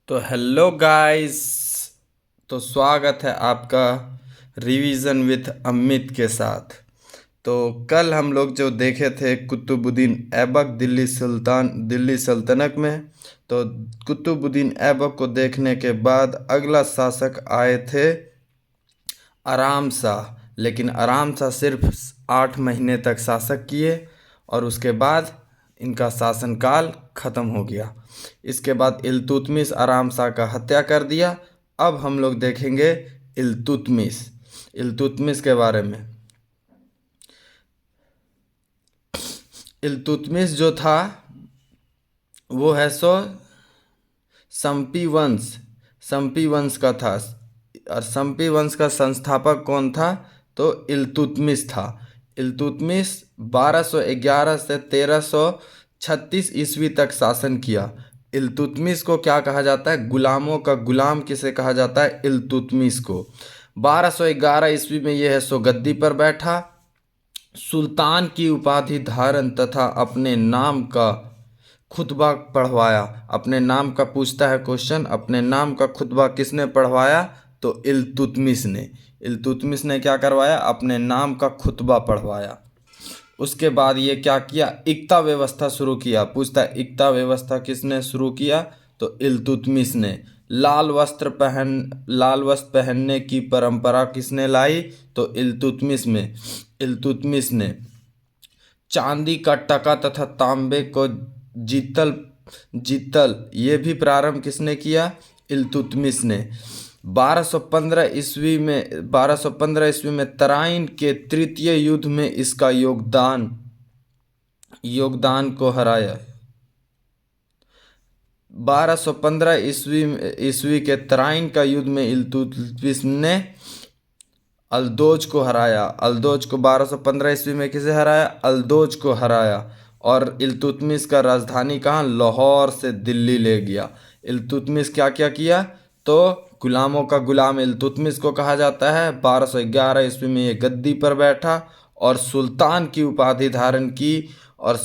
तो hello guys. तो स्वागत है आपका रिवीजन विथ अमित के साथ। तो कल हम लोग जो देखे थे कुतुबुद्दीन ऐबक दिल्ली सल्तनत में। तो कुतुबुद्दीन ऐबक को देखने के बाद अगला शासक आए थे आराम शाह। लेकिन आराम शाह सिर्फ 8 महीने तक शासक किए और उसके बाद इनका शासनकाल खत्म हो गया। इसके बाद इल्तुतमिश आराम शाह का हत्या कर दिया। अब हम लोग देखेंगे इल्तुतमिश के बारे में। इल्तुतमिश जो था वो है संपी वंश का था। और संपी वंश का संस्थापक कौन था? तो इल्तुतमिश था। इल्तुतमिश 1211 से 1336 ईस्वी तक शासन किया। इल्तुतमिश को क्या कहा जाता है? गुलामों का गुलाम किसे कहा जाता है? इल्तुतमिश को। 1211 ईस्वी में यह है सो गद्दी पर बैठा। सुल्तान की उपाधि धारण तथा अपने नाम का खुतबा पढ़वाया। अपने नाम का पूछता है क्वेश्चन, अपने नाम का खुतबा किसने पढ़वाया? तो इल्तुतमिश ने। इल्तुतमिश ने क्या करवाया? अपने नाम का खुतबा पढ़वाया। उसके बाद ये क्या किया? इक्ता व्यवस्था शुरू किया। पूछता है इक्ता व्यवस्था किसने शुरू किया? तो इल्तुतमिश ने। लाल वस्त्र पहनने की परंपरा किसने लाई? तो इल्तुतमिश ने। चांदी का टका तथा तांबे को जीतल ये भी प्रारंभ किसने किया? इल्तुतमिश ने। 1215 ईस्वी में तराइन के तृतीय युद्ध में इसका योगदान को हराया। 1215 ईस्वी के तराइन का युद्ध में इल्तुतमिश ने अल्दोज को हराया। अल्दोज को 1215 ईस्वी में किसे हराया? अल्दोज को हराया। और इल्तुतमिश का राजधानी कहाँ? लाहौर से दिल्ली ले गया। इल्तुतमिश क्या क्या किया? तो गुलामों का गुलाम इल्तुतमिश को कहा जाता है। 1211 ईस्वी में ये गद्दी पर बैठा और सुल्तान की उपाधि धारण की और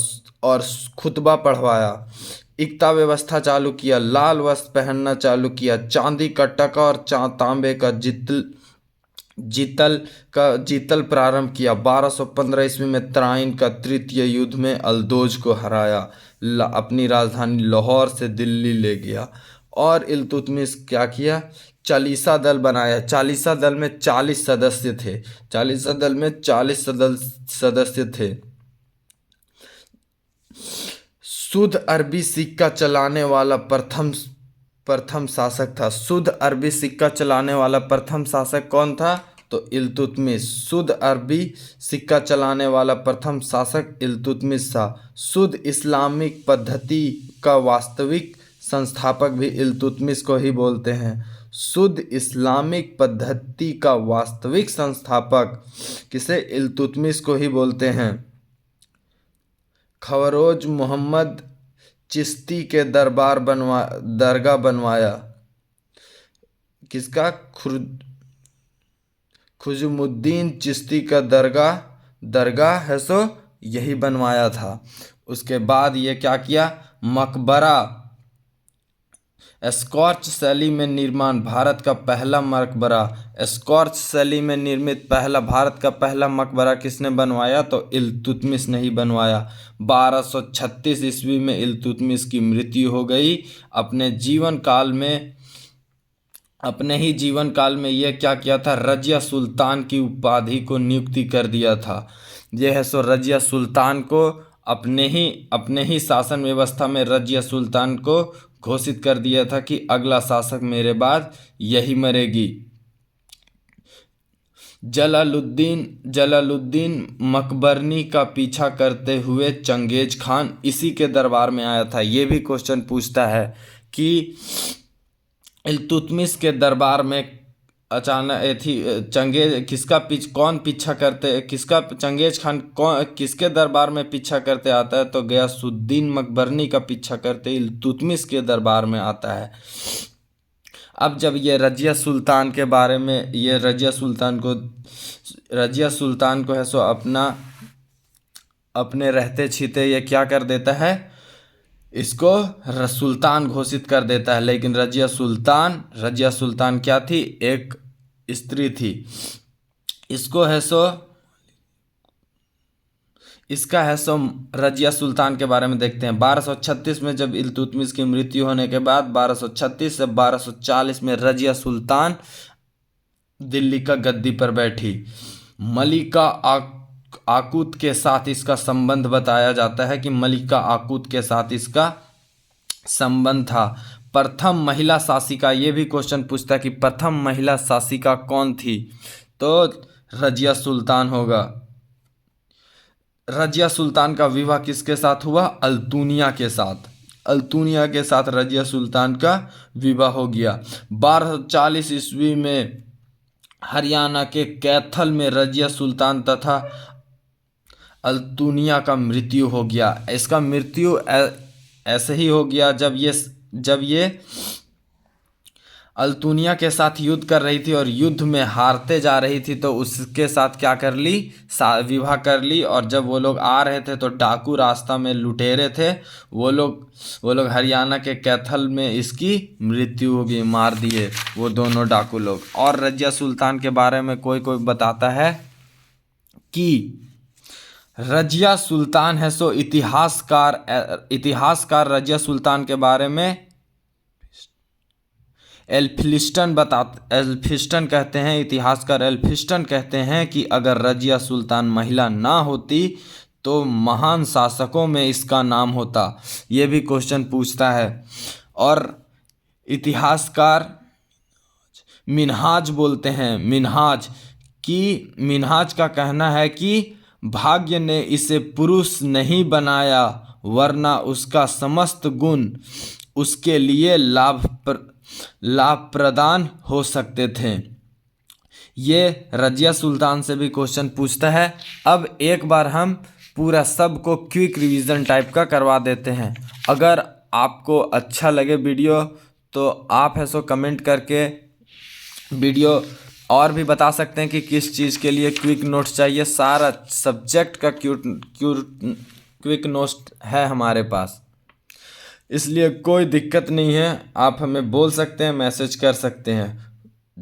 खुतबा पढ़वाया। इक्ता व्यवस्था चालू किया, लाल वस्त्र पहनना चालू किया, चांदी का टका और तांबे का जीतल प्रारंभ किया। 1215 ईस्वी में तराइन का तृतीय युद्ध में अल्दोज को हराया। अपनी राजधानी लाहौर से दिल्ली ले गया। और इल्तुतमिश क्या किया? चालीसा दल बनाया। चालीसा दल में 40 सदस्य थे। चालीसा दल में 40 सदस्य थे। शुद्ध अरबी सिक्का चलाने वाला प्रथम शासक था। शुद्ध अरबी सिक्का चलाने वाला प्रथम शासक कौन था? तो इल्तुतमिश। शुद्ध अरबी सिक्का चलाने वाला प्रथम शासक इल्तुतमिश था। शुद्ध इस्लामिक पद्धति का वास्तविक संस्थापक भी इल्तुतमिश को ही बोलते हैं। शुद्ध इस्लामिक पद्धति का वास्तविक संस्थापक किसे? इल्तुतमिश को ही बोलते हैं। खवरोज मोहम्मद चिश्ती के दरगाह बनवाया। किसका? खुजमुद्दीन चिश्ती का दरगाह है सो यही बनवाया था। उसके बाद ये क्या किया? मकबरा स्कॉच शैली में निर्माण। भारत का पहला मकबरा स्कॉच शैली में निर्मित भारत का पहला मकबरा किसने बनवाया? तो इल्तुतमिश ने ही बनवाया। 1236 ईस्वी में इल्तुतमिश की मृत्यु हो गई। अपने ही जीवन काल में यह क्या किया था? रजिया सुल्तान की उपाधि को नियुक्ति कर दिया था। यह है सो रजिया सुल्तान को अपने ही शासन व्यवस्था में रजिया सुल्तान को घोषित कर दिया था कि अगला शासक मेरे बाद यही मरेगी। जलालुद्दीन मकबरनी का पीछा करते हुए चंगेज खान इसी के दरबार में आया था। ये भी क्वेश्चन पूछता है कि इल्तुतमिश के दरबार में अचानक चंगेज खान किसके दरबार में पीछा करते आता है? तो गयासुद्दीन मकबरनी का पीछा करते इल्तुतमिश के दरबार में आता है। अब जब ये रजिया सुल्तान के बारे में रजिया सुल्तान को है सो अपने रहते छीते ये क्या कर देता है? इसको सुल्तान घोषित कर देता है। लेकिन रजिया सुल्तान क्या थी? एक स्त्री थी। इसको है सो इसका है सो रजिया सुल्तान के बारे में देखते हैं। 1236 में जब इल्तुतमिश की मृत्यु होने के बाद 1236 से 1240 में रजिया सुल्तान दिल्ली का गद्दी पर बैठी। मलिका आकूत के साथ इसका संबंध बताया जाता है कि मलिका आकूत के साथ इसका संबंध था। प्रथम महिला शासिका, ये भी क्वेश्चन पूछता है कि प्रथम महिला शासिका कौन थी? तो रजिया सुल्तान होगा। रजिया सुल्तान का विवाह किसके साथ हुआ? अल्तुनिया के साथ। अल्तुनिया के साथ रजिया सुल्तान का विवाह हो गया। 1240 ईस्वी में हरियाणा के कैथल में रजिया सुल्तान तथा अल्तुनिया का मृत्यु हो गया। इसका मृत्यु ऐसे ही हो गया जब ये अल्तुनिया के साथ युद्ध कर रही थी और युद्ध में हारते जा रही थी, तो उसके साथ क्या कर ली? विवाह कर ली। और जब वो लोग आ रहे थे तो डाकू रास्ता में लुटेरे थे, वो लोग हरियाणा के कैथल में इसकी मृत्यु हो गई, मार दिए वो दोनों डाकू लोग। और रजिया सुल्तान के बारे में कोई बताता है कि रजिया सुल्तान है सो इतिहासकार रजिया सुल्तान के बारे में एल्फिस्टन कहते हैं, इतिहासकार एल्फिस्टन कहते हैं कि अगर रजिया सुल्तान महिला ना होती तो महान शासकों में इसका नाम होता। ये भी क्वेश्चन पूछता है। और इतिहासकार मिन्हाज बोलते हैं, मिन्हाज का कहना है कि भाग्य ने इसे पुरुष नहीं बनाया, वरना उसका समस्त गुण उसके लिए लाभ प्रदान हो सकते थे। ये रजिया सुल्तान से भी क्वेश्चन पूछता है। अब एक बार हम पूरा सब को क्विक रिवीजन टाइप का करवा देते हैं। अगर आपको अच्छा लगे वीडियो तो आप है सो कमेंट करके वीडियो और भी बता सकते हैं कि किस चीज़ के लिए क्विक नोट्स चाहिए। सारा सब्जेक्ट का क्विक नोट्स है हमारे पास, इसलिए कोई दिक्कत नहीं है। आप हमें बोल सकते हैं, मैसेज कर सकते हैं।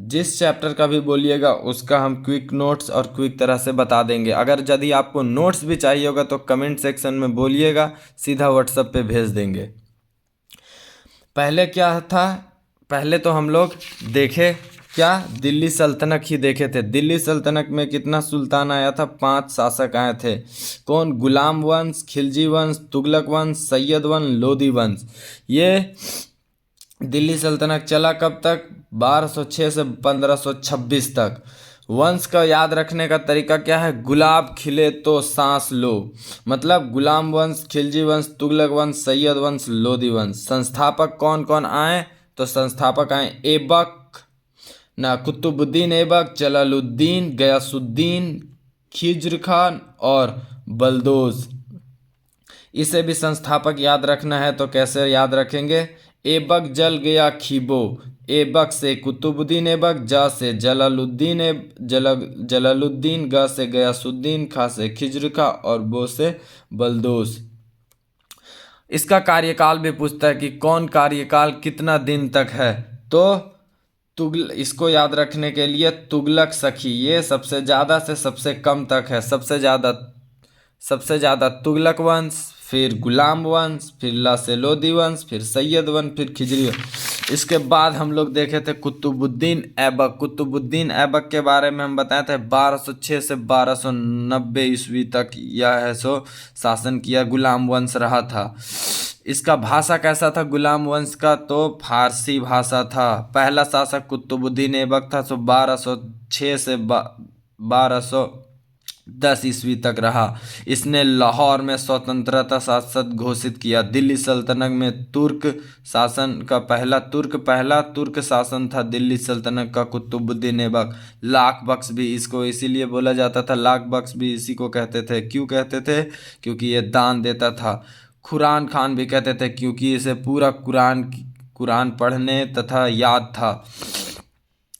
जिस चैप्टर का भी बोलिएगा उसका हम क्विक नोट्स और क्विक तरह से बता देंगे। अगर यदि आपको नोट्स भी चाहिए होगा तो कमेंट सेक्शन में बोलिएगा, सीधा व्हाट्सएप पे भेज देंगे। पहले क्या था? पहले तो हम लोग देखे क्या? दिल्ली सल्तनत ही देखे थे। दिल्ली सल्तनत में कितना सुल्तान आया था? 5 शासक आए थे। कौन? गुलाम वंश, खिलजी वंश, तुगलक वंश, सैयद वंश, लोदी वंश। ये दिल्ली सल्तनत चला कब तक? 1206 से 1526 तक। वंश का याद रखने का तरीका क्या है? गुलाब खिले तो सांस लो। मतलब गुलाम वंश, खिलजी वंश, तुगलक वंश, सैयद वंश, लोदी वंश। संस्थापक कौन कौन आए? तो संस्थापक आए ऐबक, कुतुबुद्दीन ऐबक, जलालुद्दीन, गयासुद्दीन, खिज्र खान और बलदोज। इसे भी संस्थापक याद रखना है तो कैसे याद रखेंगे? ऐबक जल गया खीबो। ऐबक से कुतुबुद्दीन ऐबक, जा से जलालुद्दीन, ग से गयासुद्दीन, खा से खिज्र खा और बो से बलदोज। इसका कार्यकाल भी पूछता है कि कौन कार्यकाल कितना दिन तक है? तो इसको याद रखने के लिए तुगलक सखी, ये सबसे ज़्यादा से सबसे कम तक है। सबसे ज़्यादा तुगलक वंश, फिर गुलाम वंश, फिर ला से लोदी वंश, फिर सैयद वंश, फिर खिजरी वंश। इसके बाद हम लोग देखे थे कुतुबुद्दीन ऐबक। कुतुबुद्दीन ऐबक के बारे में हम बताए थे 1206 से 1290 ईस्वी तक यह है सो शासन किया, गुलाम वंश रहा था। इसका भाषा कैसा था गुलाम वंश का? तो फारसी भाषा था। पहला शासक कुतुबुद्दीन ऐबक था, सो 1206 से 1210 ईस्वी तक रहा। इसने लाहौर में स्वतंत्रता शासन घोषित किया। दिल्ली सल्तनत में तुर्क शासन था दिल्ली सल्तनत का कुतुबुद्दीन ऐबक। लाख बख्श भी इसको इसीलिए बोला जाता था, लाख बख्श भी इसी को कहते थे। क्यों कहते थे? क्योंकि ये दान देता था। खुरान खान भी कहते थे क्योंकि इसे पूरा कुरान पढ़ने तथा याद था।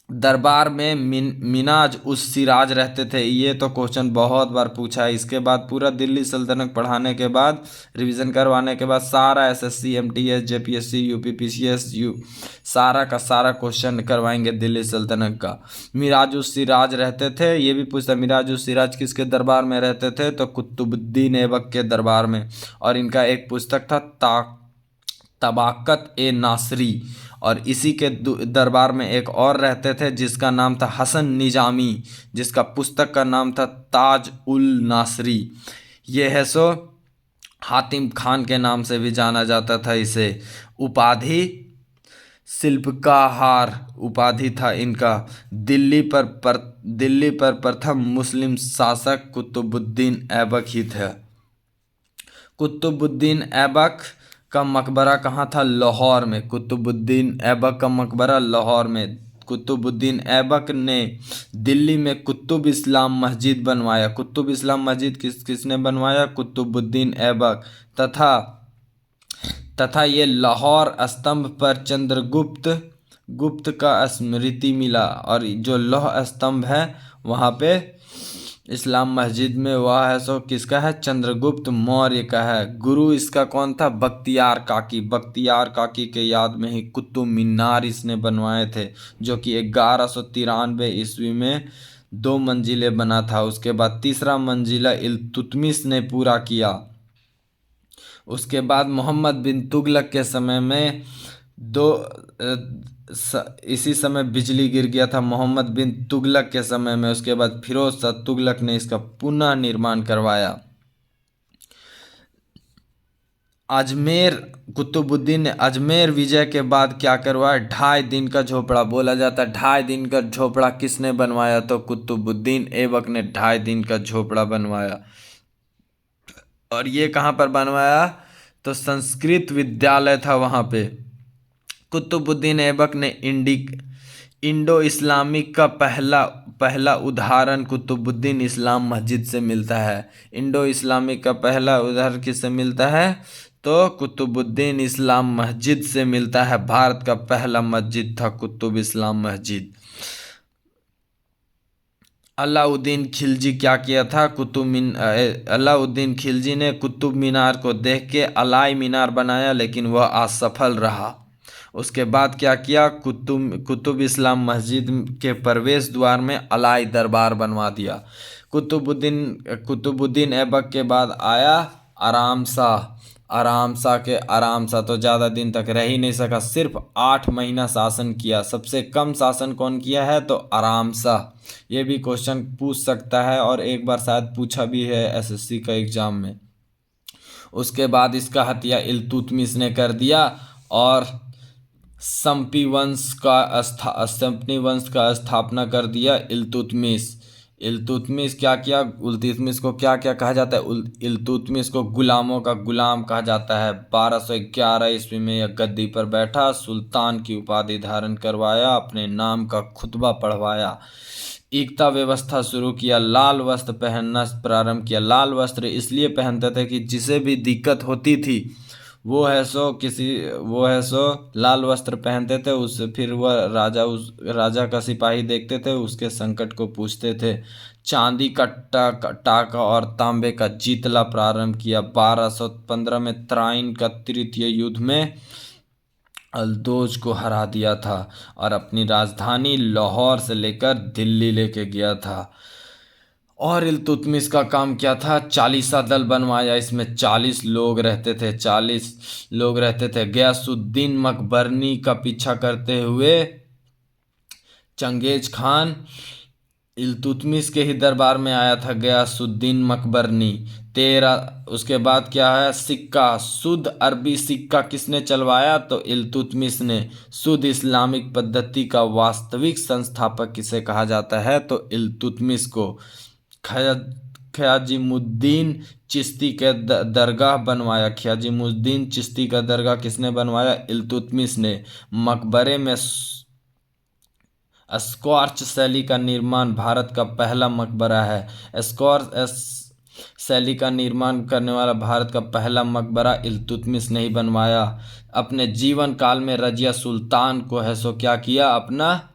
दरबार में मिनाज उस सिराज रहते थे। ये तो क्वेश्चन बहुत बार पूछा है। इसके बाद पूरा दिल्ली सल्तनत पढ़ाने के बाद, रिवीजन करवाने के बाद, सारा SSC, MTS, JPSC, UP PCS, सारा का सारा क्वेश्चन करवाएंगे दिल्ली सल्तनत का। मिराज उस सिराज रहते थे, ये भी पूछता है मिराज उस सिराज किसके दरबार में रहते थे, तो कुतुबुद्दीन ऐबक के दरबार में। और इनका एक पुस्तक था तबाकत ए नासरी, और इसी के दरबार में एक और रहते थे जिसका नाम था हसन निजामी, जिसका पुस्तक का नाम था ताज उल नासरी। ये है सो हातिम खान के नाम से भी जाना जाता था इसे। उपाधि शिल्पकार उपाधि था इनका। दिल्ली पर प्रथम मुस्लिम शासक कुतुबुद्दीन ऐबक ही थे। कुतुबुद्दीन ऐबक का मकबरा कहाँ था? लाहौर में। कुतुबुद्दीन ऐबक का मकबरा लाहौर में। कुतुबुद्दीन ऐबक ने दिल्ली में कुतुब इस्लाम मस्जिद बनवाया। कुतुब इस्लाम मस्जिद किसने बनवाया? कुतुबुद्दीन ऐबक। तथा ये लाहौर स्तंभ पर गुप्त का स्मृति मिला, और जो लौह स्तंभ है वहाँ पे इस्लाम मस्जिद में, वह है सो किसका है? चंद्रगुप्त मौर्य का है। गुरु इसका कौन था? बख्तियार काकी। बख्तियार काकी के याद में ही कुतुब मीनार इसने बनवाए थे, जो कि 1193 ईस्वी में 2 मंजिले बना था। उसके बाद तीसरा मंजिला इल्तुतमिश ने पूरा किया। उसके बाद मोहम्मद बिन तुगलक के समय में इसी समय बिजली गिर गया था, मोहम्मद बिन तुगलक के समय में। उसके बाद फिरोज शाह तुगलक ने इसका पुनः निर्माण करवाया। अजमेर कुतुबुद्दीन ने अजमेर विजय के बाद क्या करवाया? 2.5 दिन का झोपड़ा। बोला जाता है 2.5 दिन का झोपड़ा किसने बनवाया? तो कुतुबुद्दीन ऐबक ने 2.5 दिन का झोपड़ा बनवाया। और ये कहाँ पर बनवाया? तो संस्कृत विद्यालय था वहाँ पे। कुतुबुद्दीन ऐबक ने इंडो इस्लामिक का पहला उदाहरण कुतुबुद्दीन इस्लाम मस्जिद से मिलता है। इंडो इस्लामिक का पहला उदाहरण किससे मिलता है? तो कुतुबुद्दीन इस्लाम मस्जिद से मिलता है। भारत का पहला मस्जिद था कुतुब इस्लाम मस्जिद। अलाउद्दीन खिलजी क्या किया था? अलाउद्दीन खिलजी ने कुतुब मीनार को देख के अलाई मीनार बनाया, लेकिन वह असफल रहा। उसके बाद क्या किया? कुतुब इस्लाम मस्जिद के प्रवेश द्वार में अलाई दरबार बनवा दिया। कुतुबुद्दीन ऐबक के बाद आया आराम शाह। आराम शाह तो ज़्यादा दिन तक रह ही नहीं सका, सिर्फ 8 महीना शासन किया। सबसे कम शासन कौन किया है? तो आराम शाह। ये भी क्वेश्चन पूछ सकता है, और एक बार शायद पूछा भी है एसएससी का एग्जाम में। उसके बाद इसका हत्या इल्तुतमिश ने कर दिया, और संपी वंश का स्थापना कर दिया इल्तुतमिश। इल्तुतमिश क्या किया? इल्तुतमिश को क्या क्या कहा जाता है? इल्तुतमिश को गुलामों का गुलाम कहा जाता है। 1211 ईस्वी में यह गद्दी पर बैठा, सुल्तान की उपाधि धारण करवाया, अपने नाम का खुतबा पढ़वाया, एकता व्यवस्था शुरू किया, लाल वस्त्र पहनना प्रारंभ किया। लाल वस्त्र इसलिए पहनते थे कि जिसे भी दिक्कत होती थी वो है सो लाल वस्त्र पहनते थे। उससे फिर वह राजा का सिपाही देखते थे, उसके संकट को पूछते थे। चांदी का टाका और तांबे का जीतला प्रारंभ किया। 1215 में त्राइन का तृतीय युद्ध में अल्दोज को हरा दिया था, और अपनी राजधानी लाहौर से लेकर दिल्ली लेके गया था। और इल्तुतमिश का काम क्या था? 40 दल बनवाया। इसमें 40 लोग रहते थे। गयासुद्दीन मकबरनी का पीछा करते हुए चंगेज खान इल्तुतमिश के ही दरबार में आया था, गयासुद्दीन मकबरनी। उसके बाद क्या है? सिक्का, शुद्ध अरबी सिक्का किसने चलवाया? तो इल्तुतमिश ने। शुद्ध इस्लामिक पद्धति का वास्तविक संस्थापक किसे कहा जाता है? तो इल्तुतमिश को। ख्याजिमुद्दीन चिश्ती के दरगाह बनवाया। ख्याजिमुद्दीन चिश्ती का दरगाह किसने बनवाया? इल्तुतमिश ने। मकबरे में स्क्वार्च शैली का निर्माण भारत का पहला मकबरा है। स्क्वार्च शैली का निर्माण करने वाला भारत का पहला मकबरा इल्तुतमिश ने ही बनवाया। अपने जीवन काल में रजिया सुल्तान को है सो क्या किया? अपना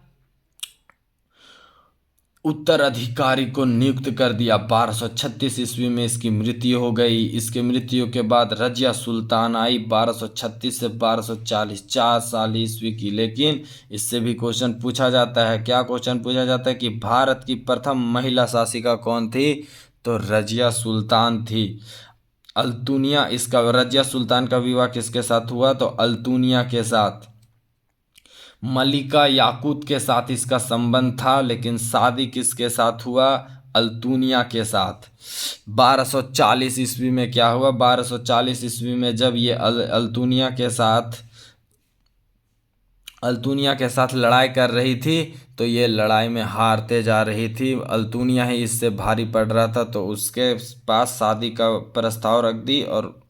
उत्तराधिकारी को नियुक्त कर दिया। 1236 ईस्वी में इसकी मृत्यु हो गई। इसके मृत्यु के बाद रजिया सुल्तान आई 1236 से 1240, 4 साल ईस्वी की। लेकिन इससे भी क्वेश्चन पूछा जाता है। क्या क्वेश्चन पूछा जाता है कि भारत की प्रथम महिला शासिका कौन थी? तो रजिया सुल्तान थी। अल्तुनिया, इसका रजिया सुल्तान का विवाह किसके साथ हुआ? तो अल्तुनिया के साथ। मलिका याकूत के साथ इसका संबंध था, लेकिन शादी किसके साथ हुआ? अल्तुनिया के साथ। 1240 ईस्वी में क्या हुआ? 1240 ईस्वी में जब ये अल्तुनिया के साथ लड़ाई कर रही थी, तो ये लड़ाई में हारते जा रही थी। अल्तुनिया ही इससे भारी पड़ रहा था, तो उसके पास शादी का प्रस्ताव रख दी और